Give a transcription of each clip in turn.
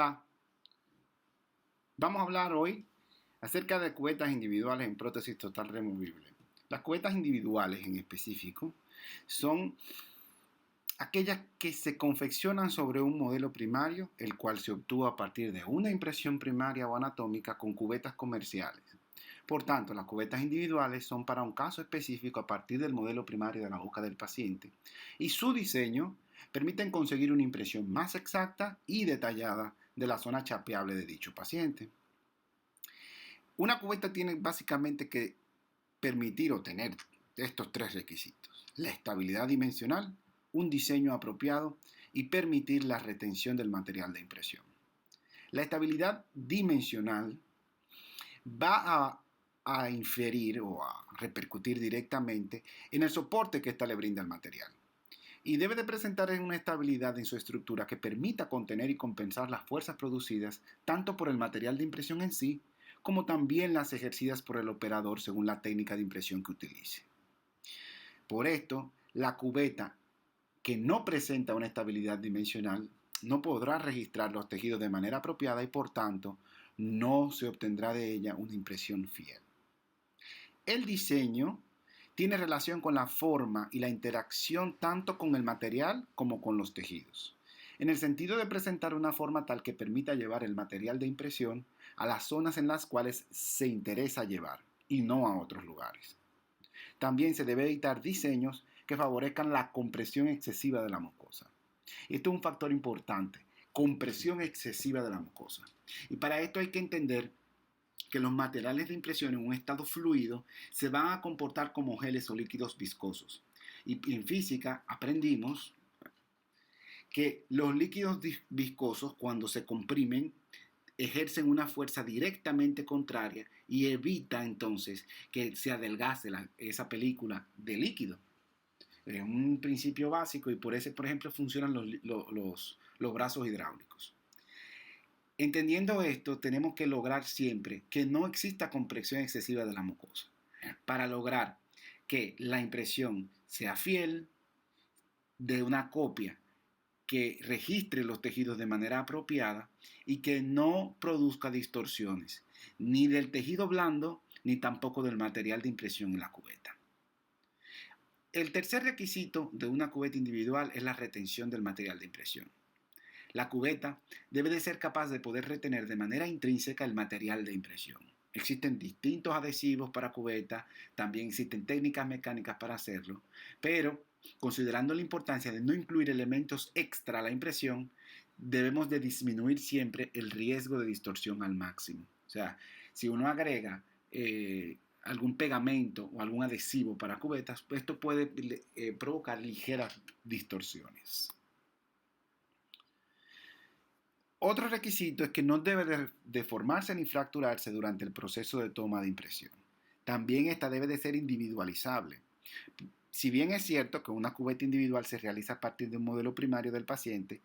Hola, vamos a hablar hoy acerca de cubetas individuales en prótesis total removible. Las cubetas individuales en específico son aquellas que se confeccionan sobre un modelo primario, el cual se obtuvo a partir de una impresión primaria o anatómica con cubetas comerciales. Por tanto, las cubetas individuales son para un caso específico a partir del modelo primario de la boca del paciente y su diseño permiten conseguir una impresión más exacta y detallada de la zona chapeable de dicho paciente. Una cubeta tiene básicamente que permitir o tener estos tres requisitos: la estabilidad dimensional, un diseño apropiado y permitir la retención del material de impresión. La estabilidad dimensional va a inferir o a repercutir directamente en el soporte que ésta le brinda al material. Y debe de presentar una estabilidad en su estructura que permita contener y compensar las fuerzas producidas tanto por el material de impresión en sí, como también las ejercidas por el operador según la técnica de impresión que utilice. Por esto, la cubeta que no presenta una estabilidad dimensional no podrá registrar los tejidos de manera apropiada y por tanto no se obtendrá de ella una impresión fiel. El diseño tiene relación con la forma y la interacción tanto con el material como con los tejidos, en el sentido de presentar una forma tal que permita llevar el material de impresión a las zonas en las cuales se interesa llevar y no a otros lugares. También se debe evitar diseños que favorezcan la compresión excesiva de la mucosa. Esto es un factor importante: compresión excesiva de la mucosa. Y para esto hay que entender que los materiales de impresión en un estado fluido se van a comportar como geles o líquidos viscosos. Y en física aprendimos que los líquidos viscosos, cuando se comprimen, ejercen una fuerza directamente contraria y evita entonces que se adelgace esa película de líquido. Es un principio básico y por ese, por ejemplo, funcionan los brazos hidráulicos. Entendiendo esto, tenemos que lograr siempre que no exista compresión excesiva de la mucosa para lograr que la impresión sea fiel, de una copia que registre los tejidos de manera apropiada y que no produzca distorsiones, ni del tejido blando, ni tampoco del material de impresión en la cubeta. El tercer requisito de una cubeta individual es la retención del material de impresión. La cubeta debe de ser capaz de poder retener de manera intrínseca el material de impresión. Existen distintos adhesivos para cubeta, también existen técnicas mecánicas para hacerlo, pero considerando la importancia de no incluir elementos extra a la impresión, debemos de disminuir siempre el riesgo de distorsión al máximo. O sea, si uno agrega algún pegamento o algún adhesivo para cubetas, pues esto puede provocar ligeras distorsiones. Otro requisito es que no debe deformarse ni fracturarse durante el proceso de toma de impresión. También esta debe de ser individualizable. Si bien es cierto que una cubeta individual se realiza a partir de un modelo primario del paciente,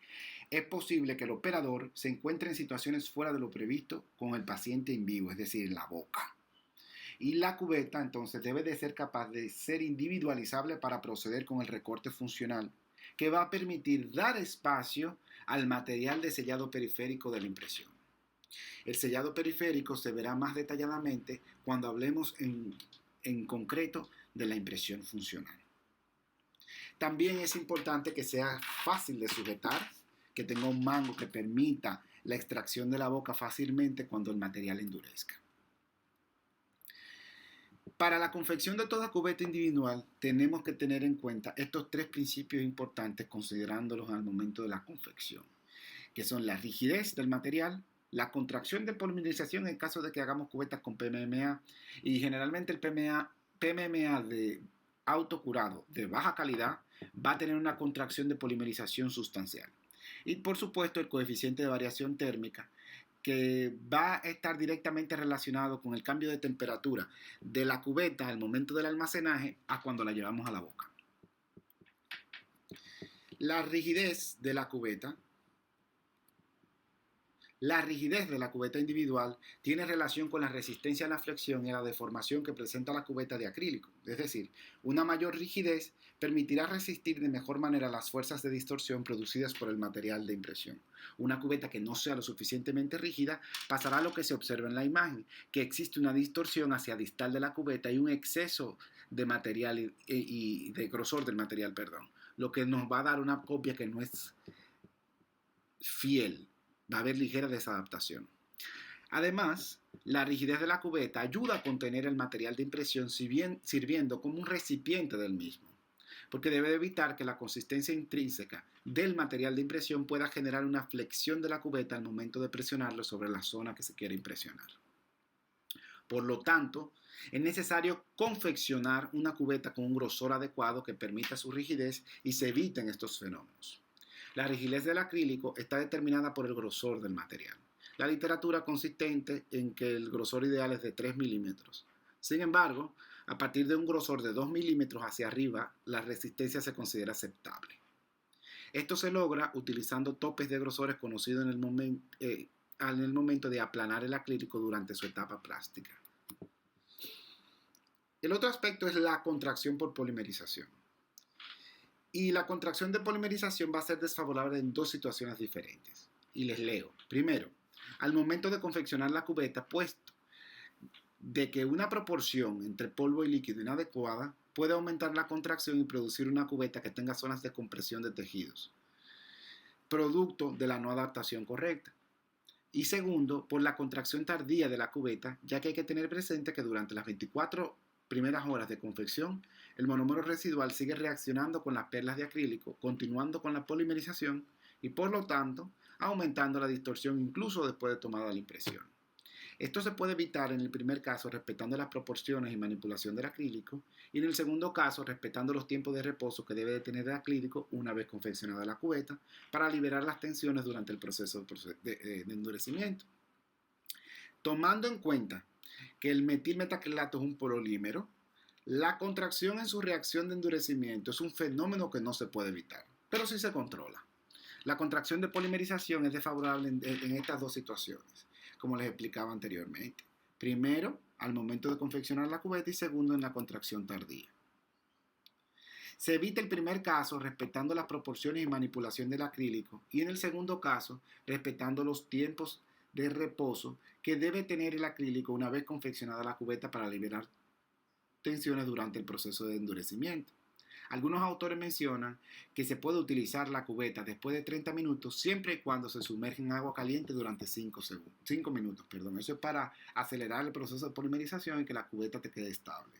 es posible que el operador se encuentre en situaciones fuera de lo previsto con el paciente en vivo, es decir, en la boca. Y la cubeta entonces debe de ser capaz de ser individualizable para proceder con el recorte funcional, que va a permitir dar espacio al material de sellado periférico de la impresión. El sellado periférico se verá más detalladamente cuando hablemos en concreto de la impresión funcional. También es importante que sea fácil de sujetar, que tenga un mango que permita la extracción de la boca fácilmente cuando el material endurezca. Para la confección de toda cubeta individual tenemos que tener en cuenta estos tres principios importantes considerándolos al momento de la confección, que son la rigidez del material, la contracción de polimerización en caso de que hagamos cubetas con PMMA, y generalmente el PMMA de autocurado de baja calidad va a tener una contracción de polimerización sustancial. Y por supuesto el coeficiente de variación térmica, que va a estar directamente relacionado con el cambio de temperatura de la cubeta al momento del almacenaje a cuando la llevamos a la boca. La rigidez de la cubeta La rigidez de la cubeta individual tiene relación con la resistencia a la flexión y a la deformación que presenta la cubeta de acrílico. Es decir, una mayor rigidez permitirá resistir de mejor manera las fuerzas de distorsión producidas por el material de impresión. Una cubeta que no sea lo suficientemente rígida pasará a lo que se observa en la imagen, que existe una distorsión hacia distal de la cubeta y un exceso de material y de grosor del material, lo que nos va a dar una copia que no es fiel. Va a haber ligera desadaptación. Además, la rigidez de la cubeta ayuda a contener el material de impresión sirviendo como un recipiente del mismo, porque debe evitar que la consistencia intrínseca del material de impresión pueda generar una flexión de la cubeta al momento de presionarlo sobre la zona que se quiere impresionar. Por lo tanto, es necesario confeccionar una cubeta con un grosor adecuado que permita su rigidez y se eviten estos fenómenos. La rigidez del acrílico está determinada por el grosor del material. La literatura consistente en que el grosor ideal es de 3 milímetros. Sin embargo, a partir de un grosor de 2 milímetros hacia arriba, la resistencia se considera aceptable. Esto se logra utilizando topes de grosores conocidos en el momento de aplanar el acrílico durante su etapa plástica. El otro aspecto es la contracción por polimerización. Y la contracción de polimerización va a ser desfavorable en dos situaciones diferentes. Y les leo. Primero, al momento de confeccionar la cubeta, puesto de que una proporción entre polvo y líquido inadecuada puede aumentar la contracción y producir una cubeta que tenga zonas de compresión de tejidos, producto de la no adaptación correcta. Y segundo, por la contracción tardía de la cubeta, ya que hay que tener presente que durante las 24 primeras horas de confección, el monómero residual sigue reaccionando con las perlas de acrílico, continuando con la polimerización y por lo tanto aumentando la distorsión incluso después de tomada la impresión. Esto se puede evitar en el primer caso respetando las proporciones y manipulación del acrílico y en el segundo caso respetando los tiempos de reposo que debe de tener el acrílico una vez confeccionada la cubeta para liberar las tensiones durante el proceso de endurecimiento. Tomando en cuenta que el metilmetacrilato es un polímero, la contracción en su reacción de endurecimiento es un fenómeno que no se puede evitar, pero sí se controla. La contracción de polimerización es desfavorable en estas dos situaciones, como les explicaba anteriormente. Primero, al momento de confeccionar la cubeta y segundo, en la contracción tardía. Se evita el primer caso respetando las proporciones y manipulación del acrílico y en el segundo caso respetando los tiempos de reposo que debe tener el acrílico una vez confeccionada la cubeta para liberar tensiones durante el proceso de endurecimiento. Algunos autores mencionan que se puede utilizar la cubeta después de 30 minutos siempre y cuando se sumerge en agua caliente durante 5 minutos. Eso es para acelerar el proceso de polimerización y que la cubeta te quede estable.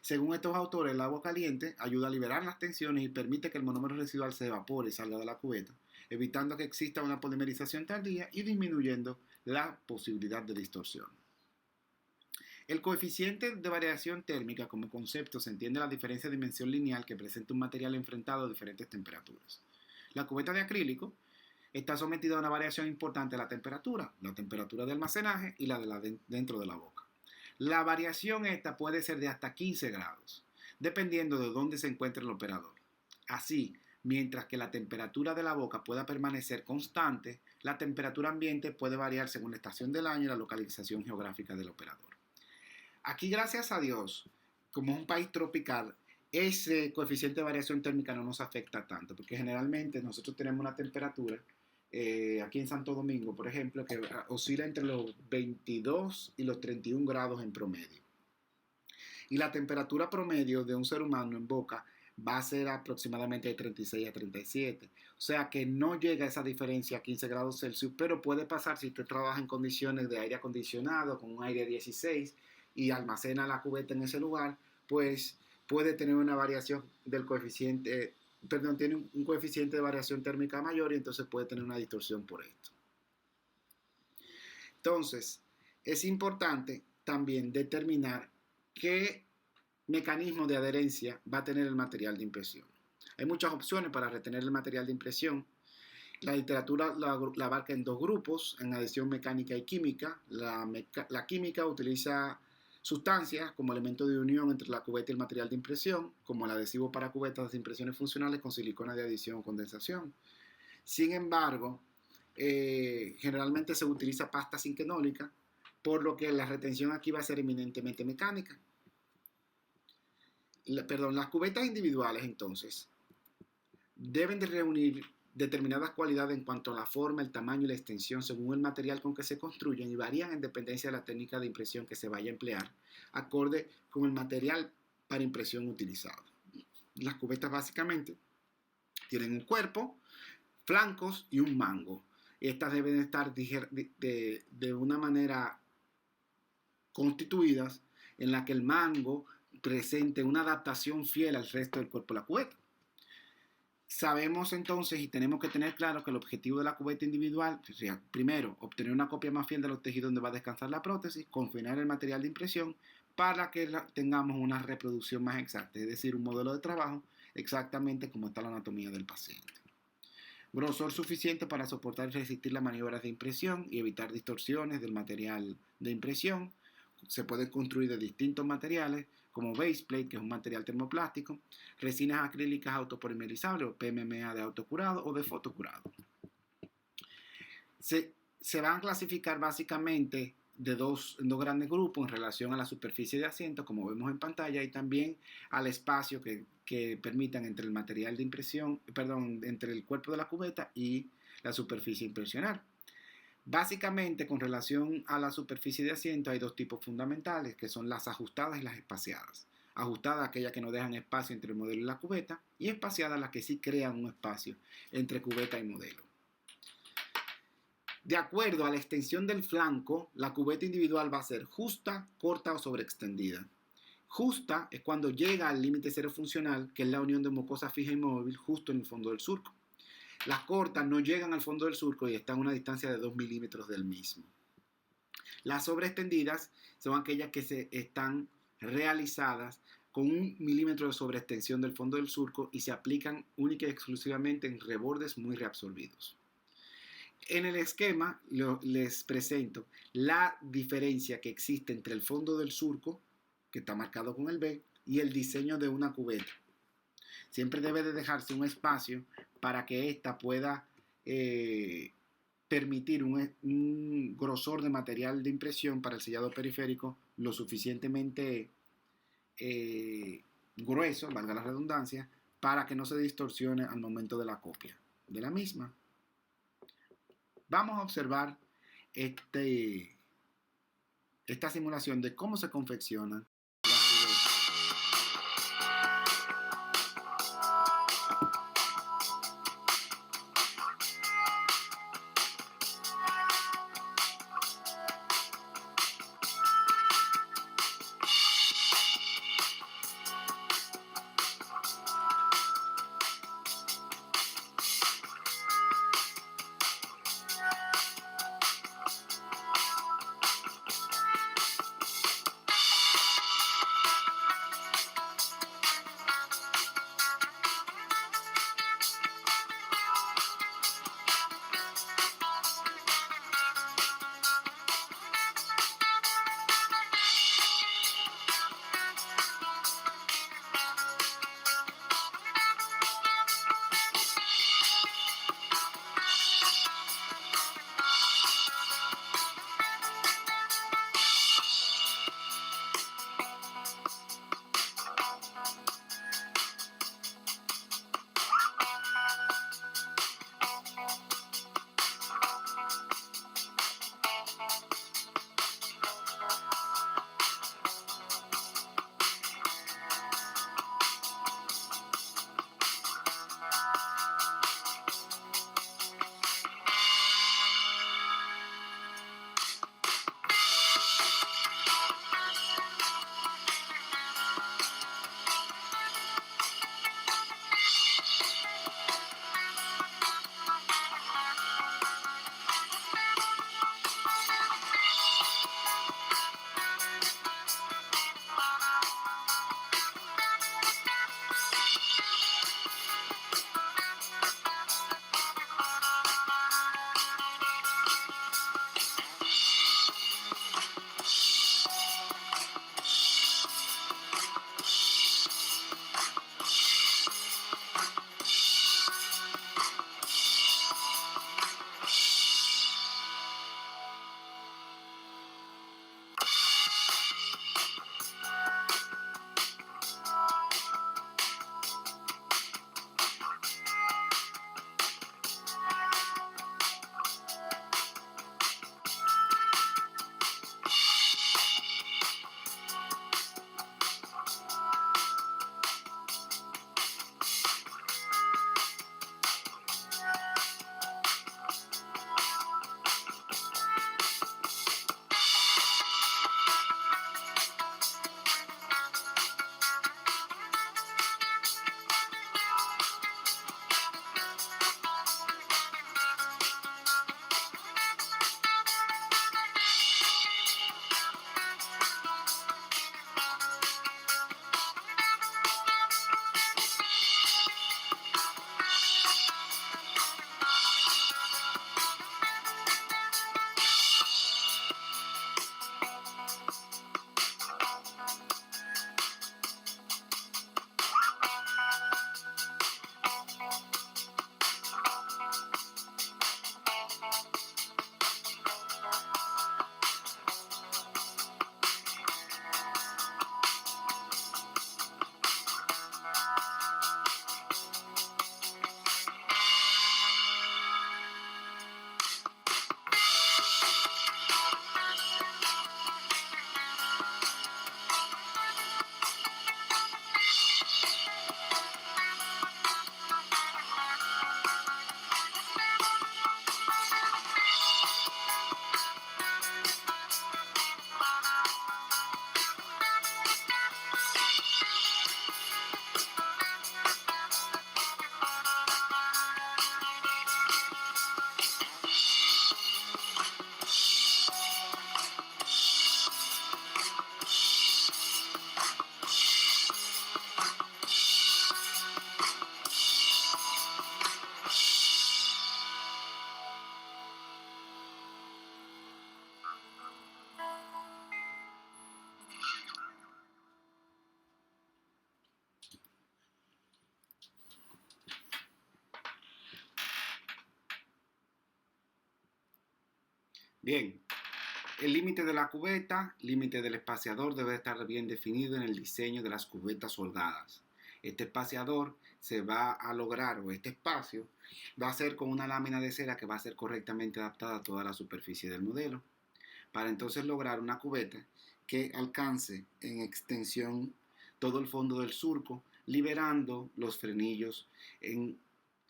Según estos autores, el agua caliente ayuda a liberar las tensiones y permite que el monómero residual se evapore y salga de la cubeta, evitando que exista una polimerización tardía y disminuyendo la posibilidad de distorsión. El coeficiente de variación térmica como concepto se entiende la diferencia de dimensión lineal que presenta un material enfrentado a diferentes temperaturas. La cubeta de acrílico está sometida a una variación importante de la temperatura de almacenaje y la de dentro de la boca. La variación esta puede ser de hasta 15 grados, dependiendo de dónde se encuentre el operador. Así, mientras que la temperatura de la boca pueda permanecer constante, la temperatura ambiente puede variar según la estación del año y la localización geográfica del operador. Aquí, gracias a Dios, como es un país tropical, ese coeficiente de variación térmica no nos afecta tanto, porque generalmente nosotros tenemos una temperatura, aquí en Santo Domingo, por ejemplo, que oscila entre los 22 y los 31 grados en promedio. Y la temperatura promedio de un ser humano en boca va a ser aproximadamente de 36 a 37. O sea que no llega a esa diferencia a 15 grados Celsius, pero puede pasar si usted trabaja en condiciones de aire acondicionado, con un aire 16, y almacena la cubeta en ese lugar, pues puede tener una variación del coeficiente, tiene un coeficiente de variación térmica mayor y entonces puede tener una distorsión por esto. Entonces, es importante también determinar qué mecanismo de adherencia va a tener el material de impresión. Hay muchas opciones para retener el material de impresión. La literatura la abarca en dos grupos, en adhesión mecánica y química. La química utiliza sustancias como elemento de unión entre la cubeta y el material de impresión, como el adhesivo para cubetas de impresiones funcionales con silicona de adición o condensación. Sin embargo, generalmente se utiliza pasta sinquenólica, por lo que la retención aquí va a ser eminentemente mecánica. Las cubetas individuales entonces deben de reunir determinadas cualidades en cuanto a la forma, el tamaño y la extensión según el material con que se construyen y varían en dependencia de la técnica de impresión que se vaya a emplear, acorde con el material para impresión utilizado. Las cubetas básicamente tienen un cuerpo, flancos y un mango. Estas deben estar de una manera constituidas en la que el mango presente una adaptación fiel al resto del cuerpo de la cubeta. Sabemos entonces y tenemos que tener claro que el objetivo de la cubeta individual sería, primero, obtener una copia más fiel de los tejidos donde va a descansar la prótesis, confinar el material de impresión para que tengamos una reproducción más exacta, es decir, un modelo de trabajo exactamente como está la anatomía del paciente. Grosor suficiente para soportar y resistir las maniobras de impresión y evitar distorsiones del material de impresión. Se pueden construir de distintos materiales como baseplate, que es un material termoplástico, resinas acrílicas autopolimerizables o PMMA de autocurado o de fotocurado. Se van a clasificar básicamente en dos grandes grupos en relación a la superficie de asiento, como vemos en pantalla, y también al espacio que permitan entre el material de impresión, entre el cuerpo de la cubeta y la superficie impresional. Básicamente, con relación a la superficie de asiento, hay dos tipos fundamentales, que son las ajustadas y las espaciadas. Ajustadas, aquellas que no dejan espacio entre el modelo y la cubeta, y espaciadas, las que sí crean un espacio entre cubeta y modelo. De acuerdo a la extensión del flanco, la cubeta individual va a ser justa, corta o sobreextendida. Justa es cuando llega al límite cero funcional, que es la unión de mucosa fija y móvil justo en el fondo del surco. Las cortas no llegan al fondo del surco y están a una distancia de 2 milímetros del mismo. Las sobreextendidas son aquellas que están realizadas con 1 milímetro de sobreextensión del fondo del surco y se aplican única y exclusivamente en rebordes muy reabsorbidos. En el esquema les presento la diferencia que existe entre el fondo del surco, que está marcado con el B, y el diseño de una cubeta. Siempre debe de dejarse un espacio para que ésta pueda permitir un grosor de material de impresión para el sellado periférico lo suficientemente grueso, valga la redundancia, para que no se distorsione al momento de la copia de la misma. Vamos a observar esta simulación de cómo se confeccionan las cubetas. Bien, el límite de la cubeta, límite del espaciador debe estar bien definido en el diseño de las cubetas holgadas. Este espaciador se va a lograr, o este espacio, va a ser con una lámina de cera que va a ser correctamente adaptada a toda la superficie del modelo, para entonces lograr una cubeta que alcance en extensión todo el fondo del surco, liberando los frenillos en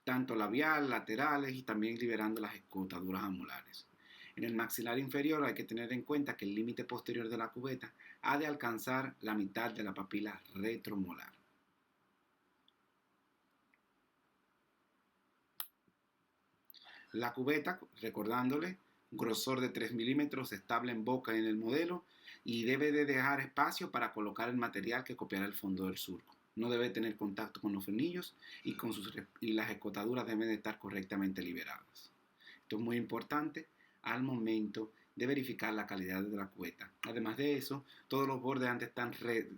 tanto labial, laterales y también liberando las escotaduras anulares. En el maxilar inferior hay que tener en cuenta que el límite posterior de la cubeta ha de alcanzar la mitad de la papila retromolar. La cubeta, recordándole, grosor de 3 milímetros, estable en boca en el modelo y debe de dejar espacio para colocar el material que copiará el fondo del surco. No debe tener contacto con los frenillos y las escotaduras deben de estar correctamente liberadas. Esto es muy importante al momento de verificar la calidad de la cubeta. Además de eso, todos los bordes han de estar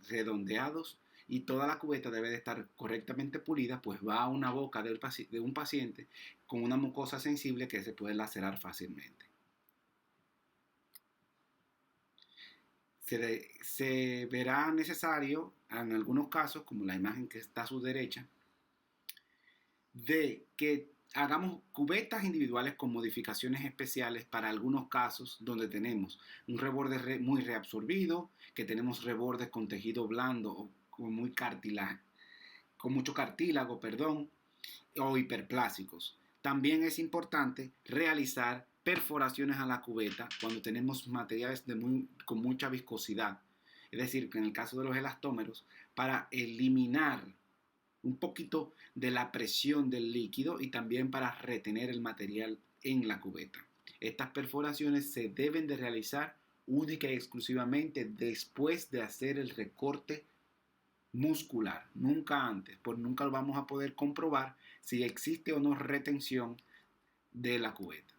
redondeados y toda la cubeta debe de estar correctamente pulida, pues va a una boca de un paciente con una mucosa sensible que se puede lacerar fácilmente. Se verá necesario, en algunos casos, como la imagen que está a su derecha, de que hagamos cubetas individuales con modificaciones especiales para algunos casos donde tenemos un reborde muy reabsorbido, que tenemos rebordes con tejido blando o con mucho cartílago, o hiperplásicos. También es importante realizar perforaciones a la cubeta cuando tenemos materiales con mucha viscosidad, es decir, que en el caso de los elastómeros, para eliminar un poquito de la presión del líquido y también para retener el material en la cubeta. Estas perforaciones se deben de realizar única y exclusivamente después de hacer el recorte muscular, nunca antes, pues nunca lo vamos a poder comprobar si existe o no retención de la cubeta.